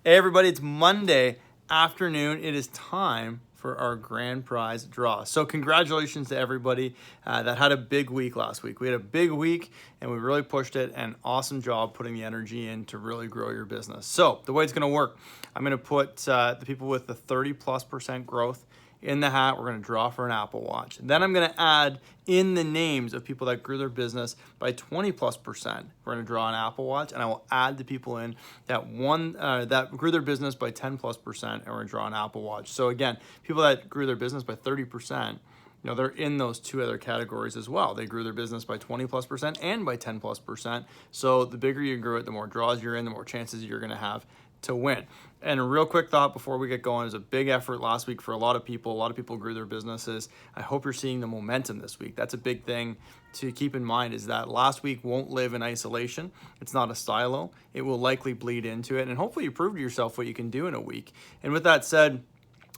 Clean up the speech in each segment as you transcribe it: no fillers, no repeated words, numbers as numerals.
Hey everybody, it's Monday afternoon. It is time for our grand prize draw. So congratulations to everybody that had a big week last week. We had a big week and we really pushed it, and awesome job putting the energy in to really grow your business. So the way it's gonna work, I'm gonna put the people with the 30+% growth in the hat. We're going to draw for an Apple Watch. Then I'm going to add in the names of people that grew their business by 20+%. We're going to draw an Apple Watch, and I will add the people in that grew their business by 10+%, and we're going to draw an Apple Watch. So again, people that grew their business by 30%, they're in those two other categories as well. They grew their business by 20+% and by 10+%. So the bigger you grew it, the more draws you're in, the more chances you're going to have to win. And a real quick thought before we get going, it was a big effort last week for a lot of people. A lot of people grew their businesses. I hope you're seeing the momentum this week. That's a big thing to keep in mind, is that last week won't live in isolation. It's not a silo. It will likely bleed into it. And hopefully you prove to yourself what you can do in a week. And with that said,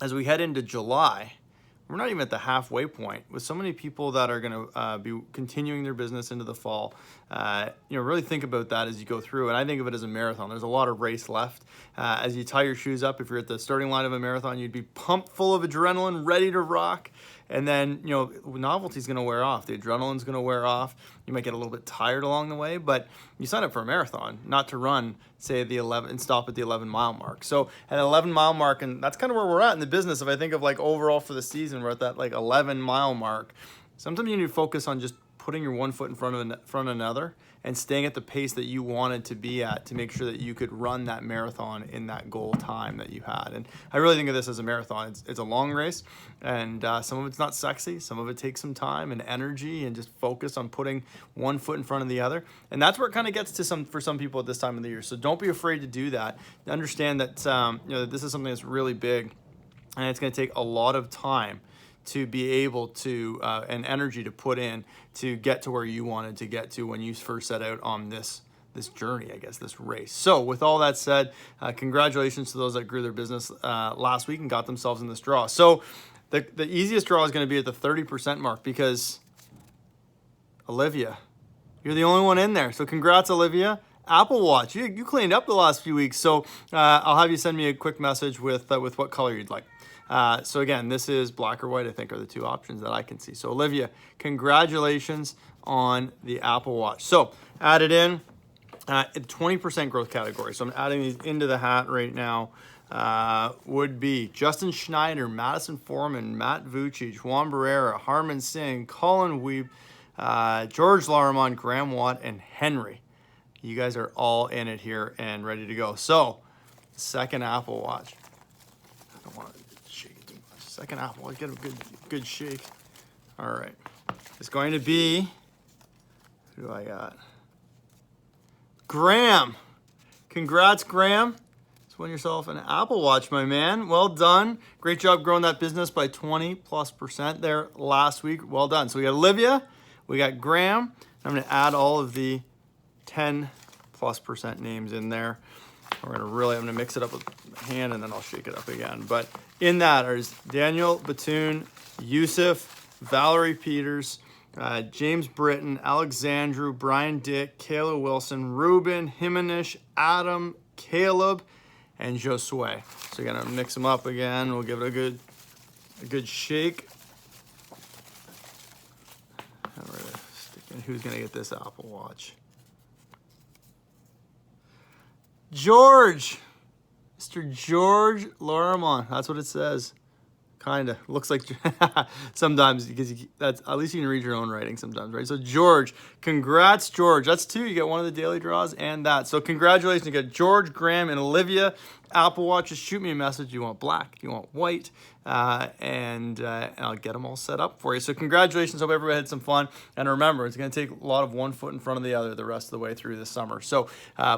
as we head into July, we're not even at the halfway point with so many people that are going to be continuing their business into the fall. Really think about that as you go through. And I think of it as a marathon. There's a lot of race left. As you tie your shoes up, if you're at the starting line of a marathon, you'd be pumped full of adrenaline, ready to rock. And then, novelty's going to wear off. The adrenaline's going to wear off. You might get a little bit tired along the way, but you sign up for a marathon, not to run, say, the 11 and stop at the 11-mile mark. So at 11-mile mark, and that's kind of where we're at in the business. If I think of like overall for the season, we're at that like 11-mile mark. Sometimes you need to focus on just putting your one foot in front of another and staying at the pace that you wanted to be at to make sure that you could run that marathon in that goal time that you had. And I really think of this as a marathon. It's a long race, and some of it's not sexy. Some of it takes some time and energy and just focus on putting one foot in front of the other. And that's where it kind of gets to for some people at this time of the year. So don't be afraid to do that. Understand that this is something that's really big, and it's going to take a lot of time to be able to and energy to put in to get to where you wanted to get to when you first set out on this journey, I guess, this race. So with all that said, congratulations to those that grew their business last week and got themselves in this draw. So the easiest draw is going to be at the 30% mark, because Olivia, you're the only one in there. So congrats, Olivia. Apple Watch, you cleaned up the last few weeks. So I'll have you send me a quick message with what color you'd like. So again, this is black or white, I think, are the two options that I can see. So Olivia, congratulations on the Apple Watch. So added in 20% growth category. So I'm adding these into the hat right now. Would be Justin Schneider, Madison Foreman, Matt Vucic, Juan Barrera, Harman Singh, Colin Weeb, George Laramon, Graham Watt, and Henry. You guys are all in it here and ready to go. So second Apple Watch. I don't want to shake it too much. Second Apple Watch, get a good shake. All right. It's going to be, who do I got? Graham. Congrats, Graham. Just won yourself an Apple Watch, my man. Well done. Great job growing that business by 20+% there last week. Well done. So we got Olivia, we got Graham. I'm going to add all of the 10+% names in there. I'm gonna mix it up with my hand, and then I'll shake it up again. But in that is Daniel Batoon, Yusuf, Valerie Peters, James Britton, Alexandru, Brian Dick, Kayla Wilson, Ruben, Himanish, Adam, Caleb, and Josue. So you're gonna mix them up again. We'll give it a good shake. And we're gonna stick in who's gonna get this Apple Watch. George, Mr. George Laramon. That's what it says. Kinda looks like sometimes, because that's at least you can read your own writing sometimes, right? So George, congrats, George. That's two. You get one of the daily draws and that. So congratulations. You got George, Graham, and Olivia. Apple Watch. Just shoot me a message. You want black? You want white? And I'll get them all set up for you. So congratulations. Hope everybody had some fun. And remember, it's going to take a lot of one foot in front of the other the rest of the way through this summer. So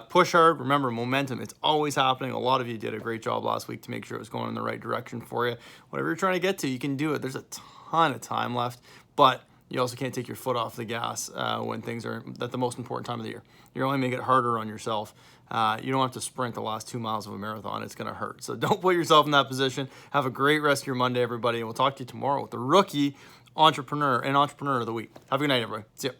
push hard. Remember, momentum. It's always happening. A lot of you did a great job last week to make sure it was going in the right direction for you. Whatever you're trying to get to, you can do it. There's a ton of time left, but you also can't take your foot off the gas when things are at the most important time of the year. You're only making it harder on yourself. You don't have to sprint the last 2 miles of a marathon. It's going to hurt. So don't put yourself in that position. Have a great rest of your Monday, everybody. And we'll talk to you tomorrow with the rookie entrepreneur and entrepreneur of the week. Have a good night, everybody. See ya.